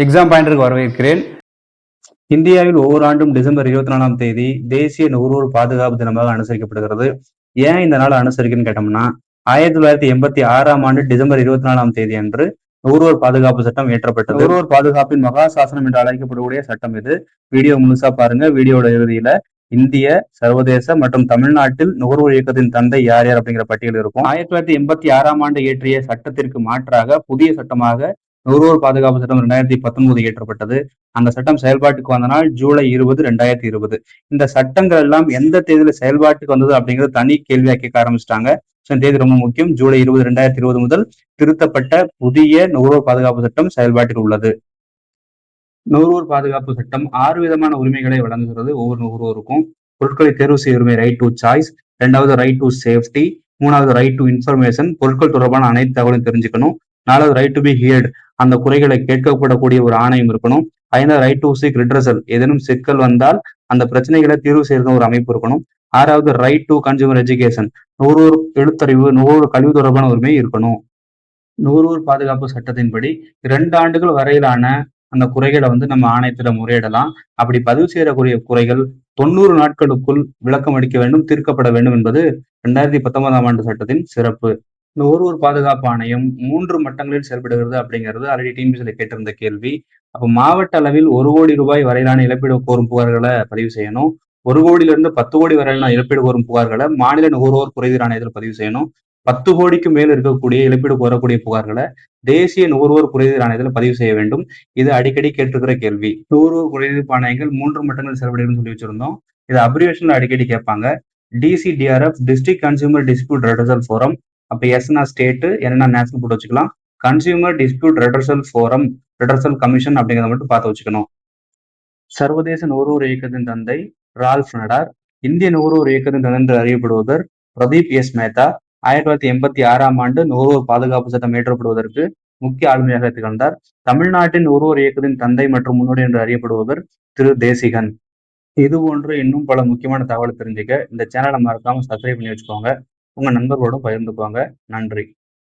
Exam பாயிண்டருக்கு வரவேற்கிறேன். இந்தியாவில் ஒவ்வொரு ஆண்டும் டிசம்பர் 24ஆம் தேதி தேசிய நுகர்வோர் பாதுகாப்பு தினமாக அனுசரிக்கப்படுகிறது. ஏன் இந்த நாள் அனுசரிக்குன்னு கேட்டோம்னா, 1986ஆம் ஆண்டு டிசம்பர் 24ஆம் தேதி அன்று நுகர்வோர் பாதுகாப்பு சட்டம் இயற்றப்பட்டது. நுகர்வோர் பாதுகாப்பின் மகா சாசனம் என்று அழைக்கப்படக்கூடிய சட்டம் இது. வீடியோ முழுசா பாருங்க. வீடியோட இறுதியில இந்திய, சர்வதேச மற்றும் தமிழ்நாட்டில் நுகர்வோர் இயக்கத்தின் தந்தை யார் யார் அப்படிங்கிற பட்டியல் இருக்கும். 1986ஆம் ஆண்டு இயற்றிய சட்டத்திற்கு மாற்றாக புதிய சட்டமாக நுகர்வோர் பாதுகாப்பு சட்டம் 2019 இயற்றப்பட்டது. அந்த சட்டம் செயல்பாட்டுக்கு வந்த நாள் ஜூலை 20, 2020. இந்த சட்டங்கள் எல்லாம் எந்த தேதியில செயல்பாட்டுக்கு வந்தது அப்படிங்கிறது தனி கேள்வியா கேட்க ஆரம்பிச்சிட்டாங்க. தேதி ரொம்ப முக்கியம். ஜூலை 20, 2020 முதல் திருத்தப்பட்ட புதிய நுகர்வோர் பாதுகாப்பு சட்டம் செயல்பாட்டில் உள்ளது. நுகர்வோர் பாதுகாப்பு சட்டம் 6 விதமான உரிமைகளை வழங்குகிறது ஒவ்வொரு நுகர்வோருக்கும். பொருட்களை தேர்வு செய்ய உரிமை, ரைட் டு சாய்ஸ். 2வது ரைட் டு சேஃப்டி. 3வது ரைட் டு இன்ஃபர்மேஷன், பொருட்கள் தொடர்பான அனைத்து தகவலும் தெரிஞ்சுக்கணும். 4வது ரைட் டு பி ஹியர்ட், அந்த குறைகளை கேட்கப்படக்கூடிய ஒரு ஆணையம் இருக்கணும். 5வது ரைட் டு சீக் ரிட்ரஸல், ஏதேனும் சிக்கல் வந்தால் அந்த பிரச்சனைகளை தீர்வு செய்யறது ஒரு அமைப்பு இருக்கணும். 6வது ரைட் டு கன்சியூமர் எஜுகேஷன், நுகர்வோர் எழுத்தறிவு, நுகர்வோர் கல்வி தொடர்பான உரிமை இருக்கணும். நுகர்வோர் பாதுகாப்பு சட்டத்தின்படி 2 ஆண்டுகள் வரையிலான அந்த குறைகளை நம்ம ஆணையத்திடம் முறையிடலாம். அப்படி பதிவு செய்யக்கூடிய குறைகள் 90 நாட்களுக்குள் விளக்கம் அளிக்க வேண்டும், தீர்க்கப்பட வேண்டும் என்பது 2019ஆம் ஆண்டு சட்டத்தின் சிறப்பு. நுகர்வோர் பாதுகாப்பு ஆணையம் 3 மட்டங்களில் செயல்படுகிறது அப்படிங்கிறது ஆல்ரெடி டிஎன்பிஎஸ்சில கேட்டிருந்த கேள்வி. அப்போ மாவட்ட அளவில் 1 கோடி ரூபாய் வரையிலான இழப்பீடு கோரும் புகார்களை பதிவு செய்யணும். 1 கோடியிலிருந்து 10 கோடி வரையிலான இழப்பீடு கோரும் புகார்களை மாநில நுகர்வோர் குறைதீர் ஆணையத்தில் பதிவு செய்யணும். 10 கோடிக்கு மேல் இருக்கக்கூடிய இழப்பீடு கோரக்கூடிய புகார்களை தேசிய நுகர்வோர் குறைதீர் ஆணையத்தில் பதிவு செய்ய வேண்டும். இது அடிக்கடி கேட்டிருக்கிற கேள்வி. நுகர்வோர் குறைதீர்ப்பு ஆணையங்கள் 3 மட்டங்களில் செயல்படுகிறதுன்னு சொல்லி வச்சிருந்தோம். இது அப்ரிவேஷன்ல அடிக்கடி கேட்பாங்க. DCDRF, district consumer dispute redressal forum. அப்ப எஸ்னா ஸ்டேட், என்னன்னா நேஷனல் போட்டு வச்சுக்கலாம். Consumer dispute redressal forum, redressal commission அப்படிங்கிறத மட்டும் பார்த்து வச்சுக்கணும். சர்வதேச நுகர்வோர் இயக்கத்தின் தந்தை ரால்ஃப் நடார். இந்திய நுகர்வோர் இயக்கத்தின் தந்தை என்று அறியப்படுவதர் பிரதீப் எஸ் மேத்தா. 1986ஆம் ஆண்டு நுகர்வோர் பாதுகாப்பு சட்டம் இயற்றப்படுவதற்கு முக்கிய ஆளுமையாக திகழ்ந்தார். தமிழ்நாட்டின் நுகர்வோர் இயக்கத்தின் தந்தை மற்றும் முன்னோடி என்று அறியப்படுபவர் திரு தேசிகன். இது போன்ற இன்னும் பல முக்கியமான தகவலை தெரிஞ்சுக்க இந்த சேனலை மறக்காம சப்ஸ்கிரைப் பண்ணி வச்சுக்கோங்க. உங்க நண்பர்களோட பகிர்ந்துக்கோங்க. நன்றி.